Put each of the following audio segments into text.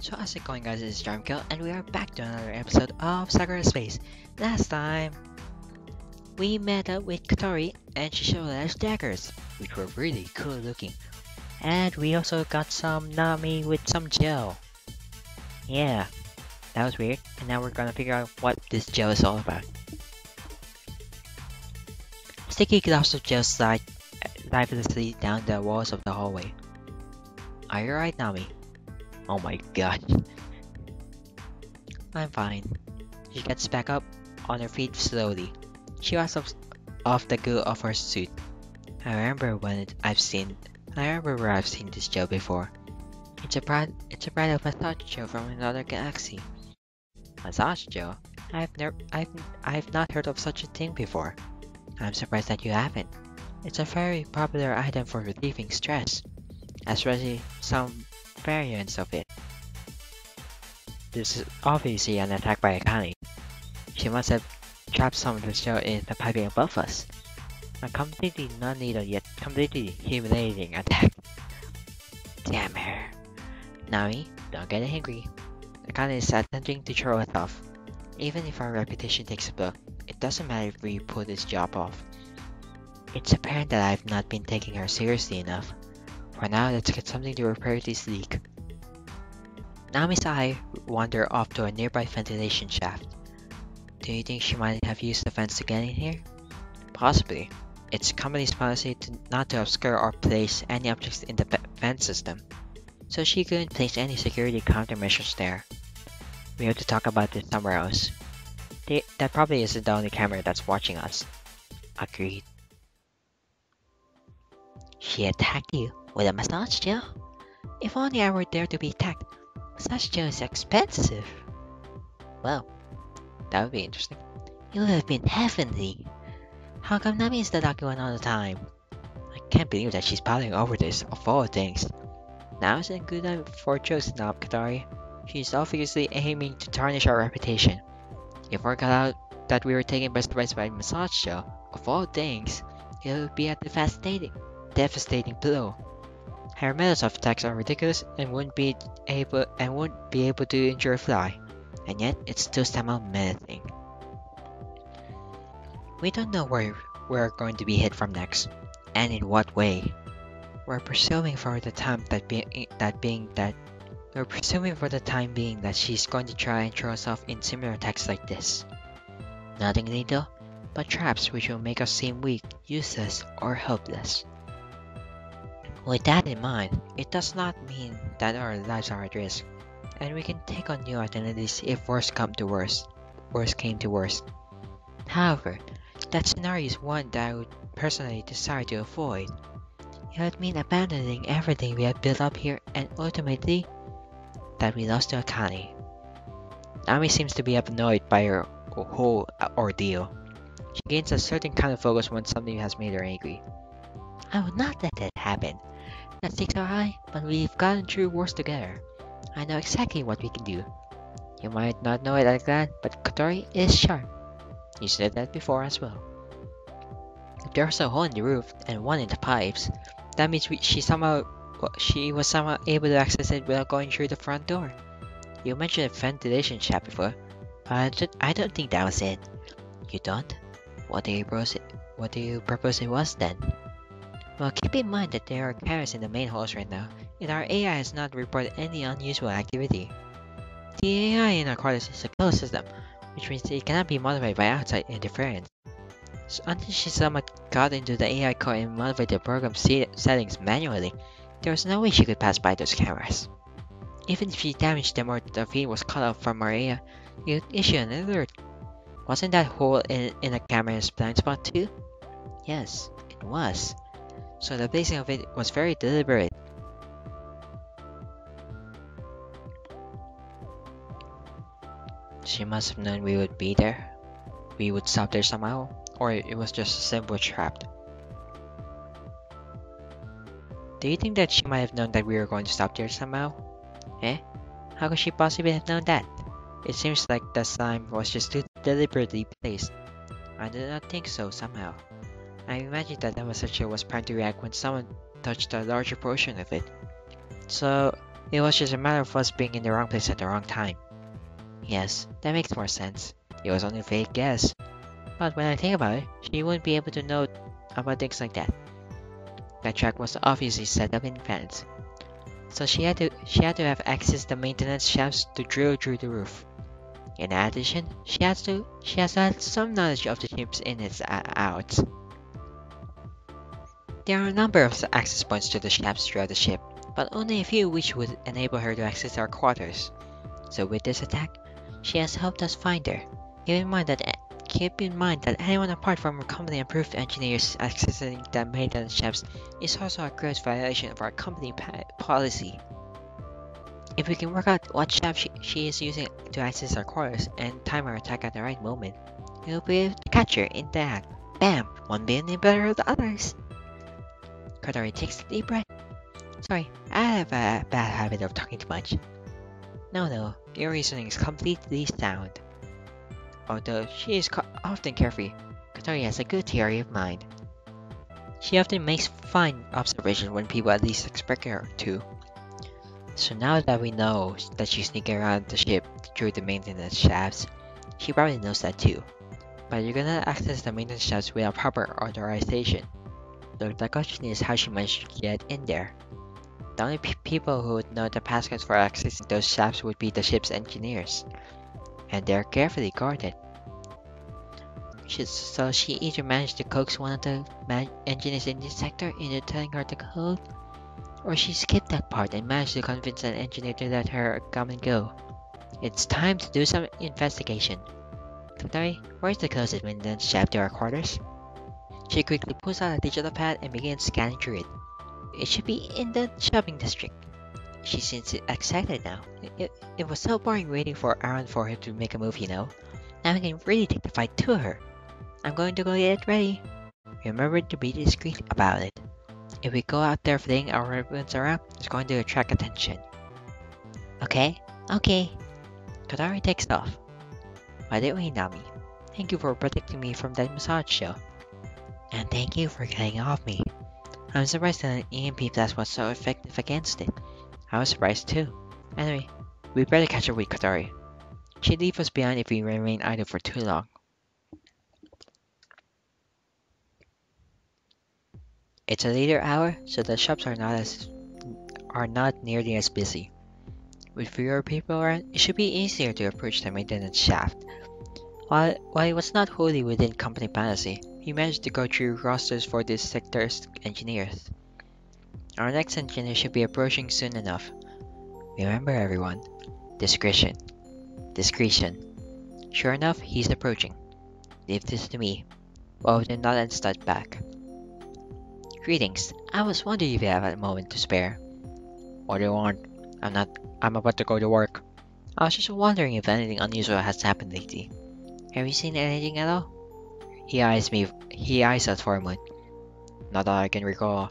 So how's it going, guys? It's Kill, and we are back to another episode of Sakura Space. Last time, we met up with Katori and she showed us daggers, which were really cool looking. And we also got some Nami with some gel. Yeah, that was weird, and now we're gonna figure out what this gel is all about. Sticky globs of gel slide lifelessly down the walls of the hallway. Are you alright, Nami? Oh my god. I'm fine. She gets back up on her feet slowly. She wipes off the goo of her suit. I remember where I've seen this gel before. It's a brand of massage gel from another galaxy. Massage gel? I've not heard of such a thing before. I'm surprised that you haven't. It's a very popular item for relieving stress, especially some variants of it. This is obviously an attack by Akane. She must have trapped some of the gel in the piping above us. A completely non-needed yet completely humiliating attack. Damn her. Nami, don't get angry. Akane is attempting to throw us off. Even if our reputation takes a blow, it doesn't matter if we pull this job off. It's apparent that I've not been taking her seriously enough. For now, let's get something to repair this leak. Nami's eye wandered off to a nearby ventilation shaft. Do you think she might have used the vents to get in here? Possibly. It's the company's policy not to obscure or place any objects in the vent system, so she couldn't place any security countermeasures there. We have to talk about this somewhere else. That probably isn't the only camera that's watching us. Agreed. She attacked you with a massage gel? If only I were there to be attacked. Massage gel is expensive. Well, that would be interesting. You would have been heavenly. How come Nami is the lucky one all the time? I can't believe that she's piling over this, of all things. Now isn't a good time for jokes now, Katori. She's obviously aiming to tarnish our reputation. If word got out that we were taken by surprise by massage gel, of all things, it would be a devastating blow. Her methods of attacks are ridiculous and wouldn't be able to injure a fly, and yet it's still somehow menacing. We don't know where we're going to be hit from next, and in what way. We're presuming for the time being that she's going to try and throw us off in similar attacks like this. Nothing lethal, but traps which will make us seem weak, useless, or helpless. With that in mind, it does not mean that our lives are at risk, and we can take on new identities if worse came to worst. However, that scenario is one that I would personally desire to avoid. It would mean abandoning everything we have built up here and ultimately that we lost to Akane. Nami seems to be annoyed by her whole ordeal. She gains a certain kind of focus when something has made her angry. I would not let that happen. The stakes are high, but we've gotten through worse together. I know exactly what we can do. You might not know it like that, but Katori is sharp. You said that before as well. If there's a hole in the roof and one in the pipes, that means she was somehow able to access it without going through the front door. You mentioned a ventilation shaft before, but I don't think that was it. You don't? What do you propose it was then? Well, keep in mind that there are cameras in the main halls right now, and our AI has not reported any unusual activity. The AI in our quarters is a closed system, which means it cannot be modified by outside interference. So until she somehow got into the AI core and modified the program settings manually, there was no way she could pass by those cameras. Even if she damaged them or the feed was cut off from our AI, it would issue an alert. Wasn't that hole in the camera's blind spot too? Yes, it was. So the placing of it was very deliberate. She must have known we would be there. We would stop there somehow, or it was just a simple trap. Do you think that she might have known that we were going to stop there somehow? Eh? How could she possibly have known that? It seems like the slime was just too deliberately placed. I do not think so somehow. I imagine that the massage was primed to react when someone touched a larger portion of it. So, It was just a matter of us being in the wrong place at the wrong time. Yes, that makes more sense. It was only a vague guess. But when I think about it, she wouldn't be able to know about things like that. That track was obviously set up in advance. So she had to have access to the maintenance shafts to drill through the roof. In addition, she has to have some knowledge of the ship's ins and outs. There are a number of access points to the shafts throughout the ship, but only a few which would enable her to access our quarters. So with this attack, she has helped us find her. Keep in mind that anyone apart from our company approved engineers accessing the maintenance shafts is also a gross violation of our company policy. If we can work out what shaft she is using to access our quarters and time our attack at the right moment, we'll be able to catch her in the act. Bam! One being better than the others. Kodari takes a deep breath. Sorry, I have a bad habit of talking too much. No, your reasoning is completely sound. Although she is often carefree, Kodari has a good theory of mind. She often makes fine observations when people at least expect her to. So now that we know that she's sneaking around the ship through the maintenance shafts, she probably knows that too. But you're gonna access the maintenance shafts without proper authorization. So the question is how she managed to get in there. The only people who would know the passcodes for accessing those shafts would be the ship's engineers. And they're carefully guarded. So she either managed to coax one of the engineers in this sector into telling her the code, or she skipped that part and managed to convince an engineer to let her come and go. It's time to do some investigation. Kodari, where's the closest maintenance shaft to our quarters? She quickly pulls out a digital pad and begins scanning through it. It should be in the shopping district. She seems excited now. It was so boring waiting for Aaron for him to make a move, you know. Now we can really take the fight to her. I'm going to go get it ready. Remember to be discreet about it. If we go out there flinging our weapons around, it's going to attract attention. Okay. Kodari takes off. By the way, Nami, thank you for protecting me from that massage show. And thank you for getting off me. I'm surprised that an EMP blast was so effective against it. I was surprised too. Anyway, we better catch up with Kodari. She'd leave us behind if we remain idle for too long. It's a later hour, so the shops are not nearly as busy. With fewer people around, it should be easier to approach the maintenance shaft. While it was not wholly within company policy, we managed to go through rosters for this sector's engineers. Our next engineer should be approaching soon enough. Remember everyone, discretion. Sure enough, he's approaching. Leave this to me. Both did not and stood back. Greetings. I was wondering if you have a moment to spare. What do you want? I'm about to go to work. I was just wondering if anything unusual has happened lately. Have you seen anything at all? He eyes us for a moment. Not that I can recall.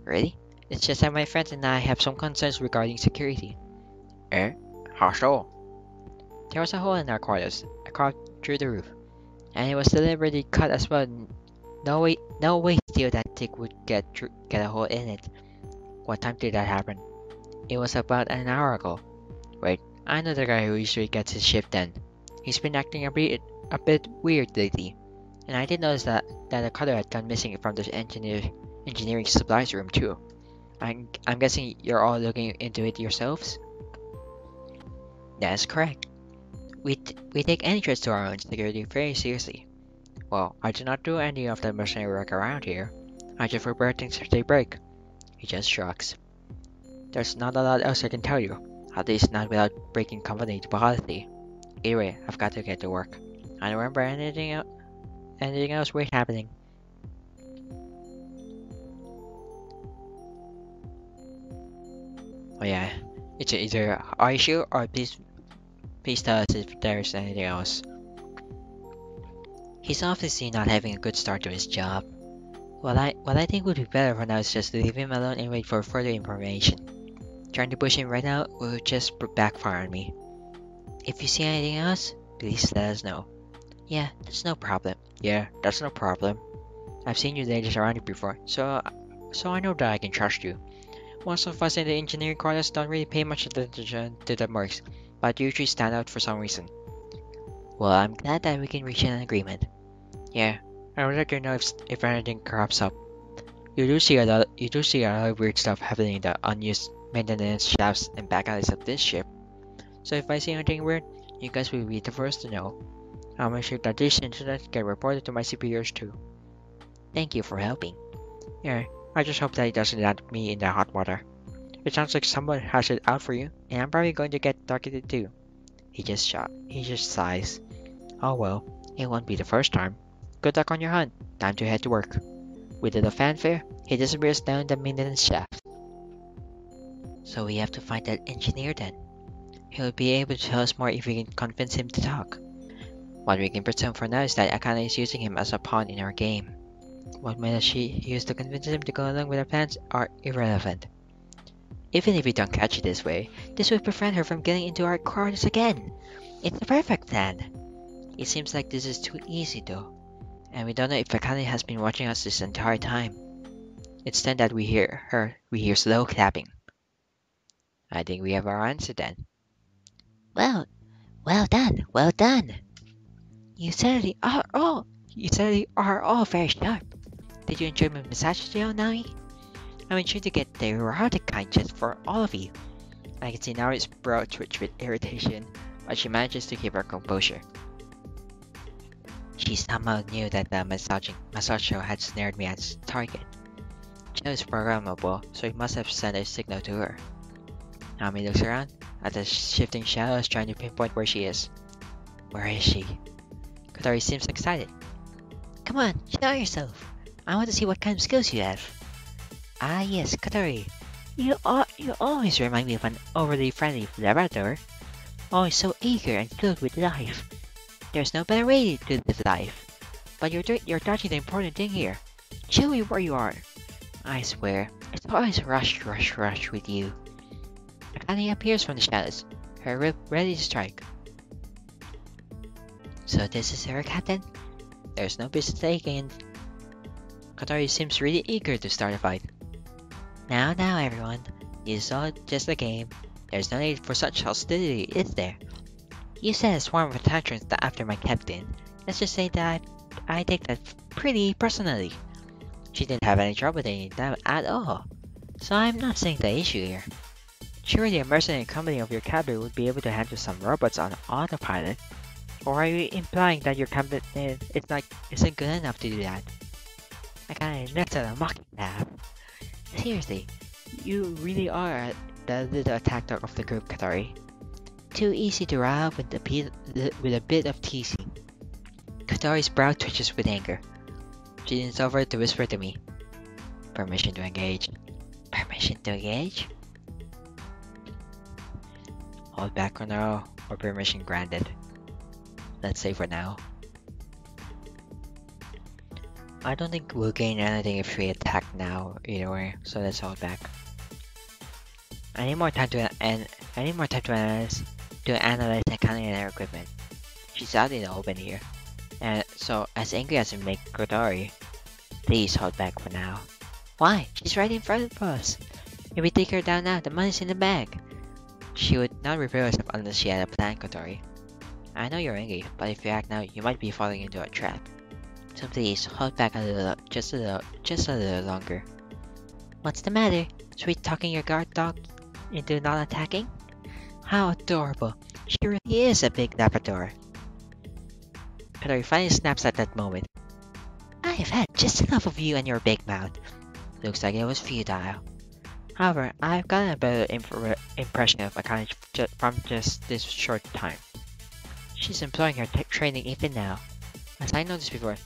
Really? It's just that my friends and I have some concerns regarding security. Eh? How so? There was a hole in our quarters, a crack through the roof, and it was deliberately cut as well. No way steel that thick would get a hole in it. What time did that happen? It was about an hour ago. Wait, I know the guy who usually gets his shift then. He's been acting a bit weird lately, and I did notice that a cutter had gone missing from the engineering supplies room too. I'm guessing you're all looking into it yourselves? That's correct. We take any threats to our own security very seriously. Well, I do not do any of the mercenary work around here. I just repair things as they break. He just shrugs. There's not a lot else I can tell you, at least not without breaking company policy. Either way, I've got to get to work. I don't remember anything else weird happening. Oh yeah, it's either are you sure or please tell us if there's anything else. He's obviously not having a good start to his job. What I think would be better for now is just to leave him alone and wait for further information. Trying to push him right now will just backfire on me. If you see anything else, please let us know. Yeah, that's no problem. I've seen you ladies around here before, so I know that I can trust you. Most of us in the engineering quarters don't really pay much attention to the marks, but usually stand out for some reason. Well, I'm glad that we can reach an agreement. Yeah, I would like to know if anything crops up. You do see a lot of weird stuff happening in the unused maintenance shafts and back alleys of this ship. So if I see anything weird, you guys will be the first to know. I'll make sure that these incidents get reported to my superiors too. Thank you for helping. Yeah, I just hope that it doesn't land me in the hot water. It sounds like someone has it out for you, and I'm probably going to get targeted too. He just sighs. Oh well, it won't be the first time. Good luck on your hunt. Time to head to work. With a little fanfare, he disappears down the maintenance shaft. So we have to find that engineer then. He'll be able to tell us more if we can convince him to talk. What we can presume for now is that Akane is using him as a pawn in our game. What methods she used to convince him to go along with our plans are irrelevant. Even if we don't catch it this way, this will prevent her from getting into our quarters again. It's the perfect plan. It seems like this is too easy though, and we don't know if Akane has been watching us this entire time. It's then that we hear slow clapping. I think we have our answer then. Well done, well done. You certainly are all very sharp. Did you enjoy my massage today, Nami? I'm intrigued to get the erotic kind just for all of you. I can see Nari's brow twitch with irritation, but she manages to keep her composure. She somehow knew that the massage show had snared me as a target. Joe is programmable, so he must have sent a signal to her. Nami looks around at the shifting shadows, trying to pinpoint where she is. Where is she? Kotori seems excited. Come on, show yourself. I want to see what kind of skills you have. Ah yes, Kotori. You always remind me of an overly friendly Labrador. Always so eager and filled with life. There's no better way to live life. But you're touching the important thing here. Show me where you are. I swear, it's always rush with you. Akane appears from the shadows, her whip ready to strike. So this is her captain? There's no business taken. Kotori seems really eager to start a fight. Now everyone, this is all just a game. There's no need for such hostility, is there? You said a swarm of attachments after my captain. Let's just say that I take that pretty personally. She didn't have any trouble taking them at all. So I'm not seeing the issue here. Surely a mercenary company of your caliber would be able to handle some robots on autopilot. Or are you implying that your company isn't good enough to do that? I kinda looked at a mocking laugh. Seriously, you really are the little attack dog of the group, Kotori. Too easy to rile with a bit of teasing. Kotori's brow twitches with anger. She leans over to whisper to me. Permission to engage. Permission to engage? Hold back or no, or permission granted. Let's say for now. I don't think we'll gain anything if we attack now either way, so let's hold back. I need more time to analyze Akane and her equipment. She's out in the open here, and so as angry as we make Kotori, please hold back for now. Why? She's right in front of us. If we take her down now, the money's in the bag. She would not reveal herself unless she had a plan, Kotori. I know you're angry, but if you act now, you might be falling into a trap. So please, hold back a little, just a little longer. What's the matter? Sweet talking your guard dog into not attacking? How adorable. She really is a big Labrador. Kotori finally snaps at that moment. I have had just enough of you and your big mouth. Looks like it was futile. However, I've gotten a better impression of Akane from just this short time. She's employing her training even now. As I noticed before,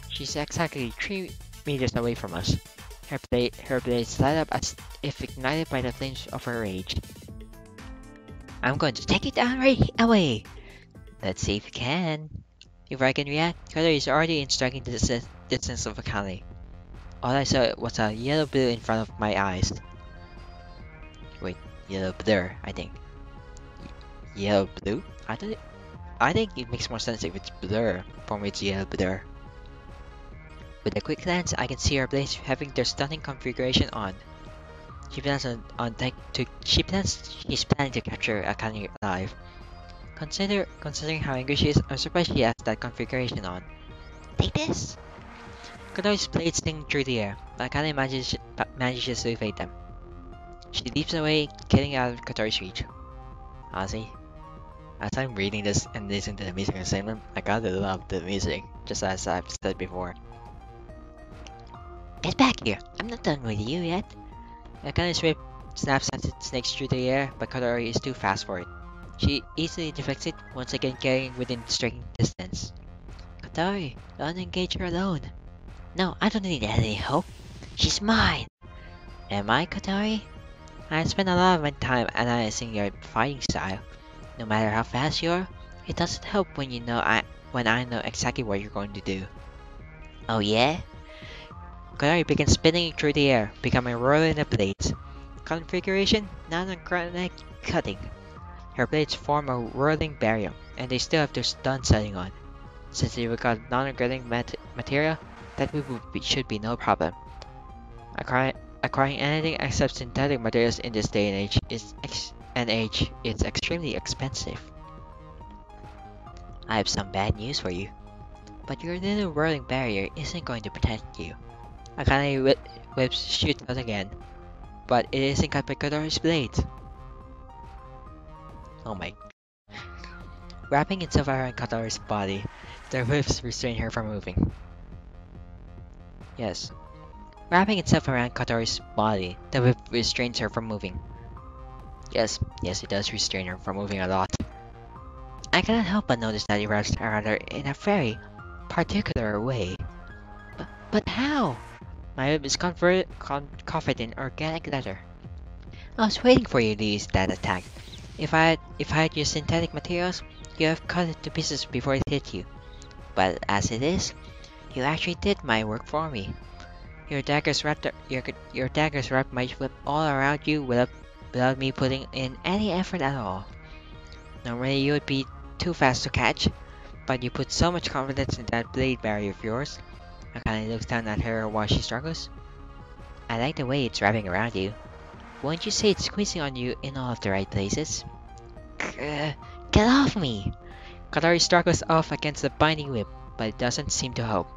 she's exactly 3 meters away from us. Her blades light up as if ignited by the flames of her rage. I'm going to take it down right away! Let's see if we can. Before I can react, Kotori is already in striking distance of Akane. All I saw was a yellow blue in front of my eyes. Wait, yellow blur, I think. Yellow blue? I think it makes more sense if it's blur. For me, it's yellow blur. With a quick glance, I can see her blades having their stunning configuration on. She's planning to capture Akane alive. Considering how angry she is, I'm surprised she has that configuration on. Take this! Kotori's blades sting through the air, but Akane manages to evade them. She leaps away, getting out of Kotori's reach. Honestly, as I'm reading this and listening to the music segment, I gotta love the music, just as I've said before. Get back here! I'm not done with you yet! Akane's whip snaps as it snakes through the air, but Kotori is too fast for it. She easily deflects it, once again getting within striking distance. Kotori, don't engage her alone. No, I don't need any help. She's mine! Am I, Kotori? I spend a lot of my time analyzing your fighting style. No matter how fast you are, it doesn't help when I know exactly what you're going to do. Oh yeah? Kotori begins spinning through the air, becoming a whirl in the blades. Configuration, non-organic cutting. Her blades form a whirling barrier, and they still have their stun setting on. Since they got non-organic material, that should be no problem. Acquiring anything except synthetic materials in this day and age is extremely expensive. I have some bad news for you, but your little whirling barrier isn't going to protect you. Akane whips shoots out again, but it isn't cut by Kotori's blades. Oh my. Wrapping itself around Kotori's body, the whips restrain her from moving. Yes. Wrapping itself around Kotori's body, the whip restrains her from moving. Yes, it does restrain her from moving a lot. I cannot help but notice that it wraps around her in a very particular way. But how? My whip is covered in organic leather. I was waiting for you to use that attack. If I had used synthetic materials, you have cut it to pieces before it hit you. But as it is, you actually did my work for me. Your daggers wrapped my whip all around you without me putting in any effort at all. Normally you would be too fast to catch, but you put so much confidence in that blade barrier of yours. Akane looks down at her while she struggles. I like the way it's wrapping around you. Won't you say it's squeezing on you in all of the right places? Get off me! Kotori struggles off against the binding whip, but it doesn't seem to help.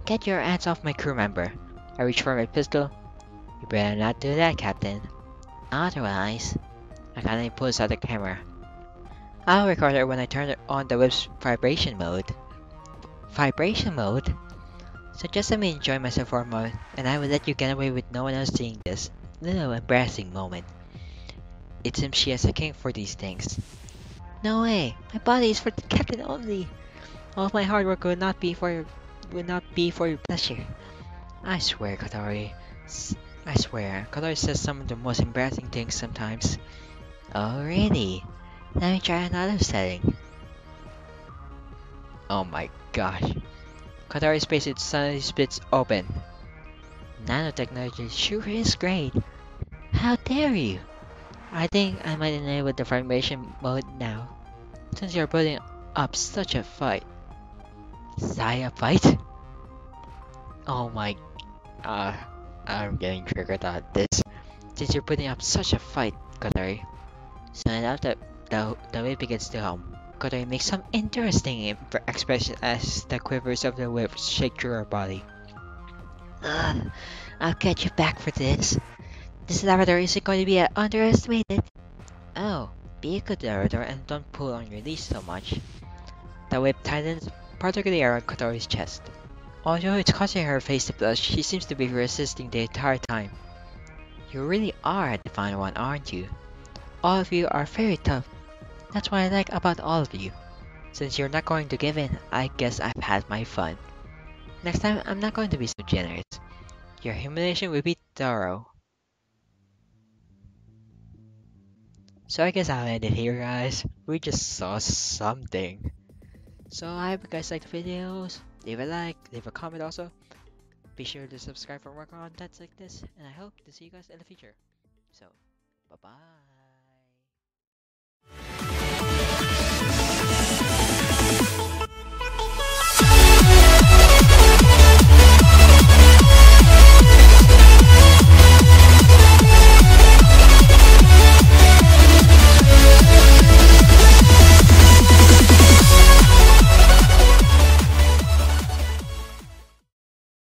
Get your hands off my crew member. I reach for my pistol. You better not do that, Captain. Otherwise... Akane pulls out the camera. I'll record her when I turn on the whip's vibration mode. Vibration mode? So just let me enjoy myself for a moment, and I will let you get away with no one else seeing this little embarrassing moment. It seems she has a king for these things. No way! My body is for the captain only! All of my hard work would not be for your pleasure. I swear, Kotori. I swear, Kotori says some of the most embarrassing things sometimes. Oh really? Let me try another setting. Oh my gosh. Kotori's face suddenly splits open. Nanotechnology sure is great. How dare you? I think I might enable the vibration mode now, since you're putting up such a fight. Saya fight? Oh my... I'm getting triggered at this. Since you're putting up such a fight, Kotori. Soon enough, the whip begins to hum. Kotori makes some interesting expression as the quivers of the whip shake through her body. I'll get you back for this. This laboratory isn't going to be underestimated. Oh, be a good laboratory and don't pull on your leash so much. The whip tightens, particularly around Kotori's chest. Although it's causing her face to blush, she seems to be resisting the entire time. You really are a defiant one, aren't you? All of you are very tough. That's what I like about all of you. Since you're not going to give in, I guess I've had my fun. Next time, I'm not going to be so generous. Your humiliation will be thorough. So I guess I'll end it here, guys. We just saw something. So I hope you guys like the videos. Leave a like, leave a comment also. Be sure to subscribe for more content like this, and I hope to see you guys in the future. So, bye-bye.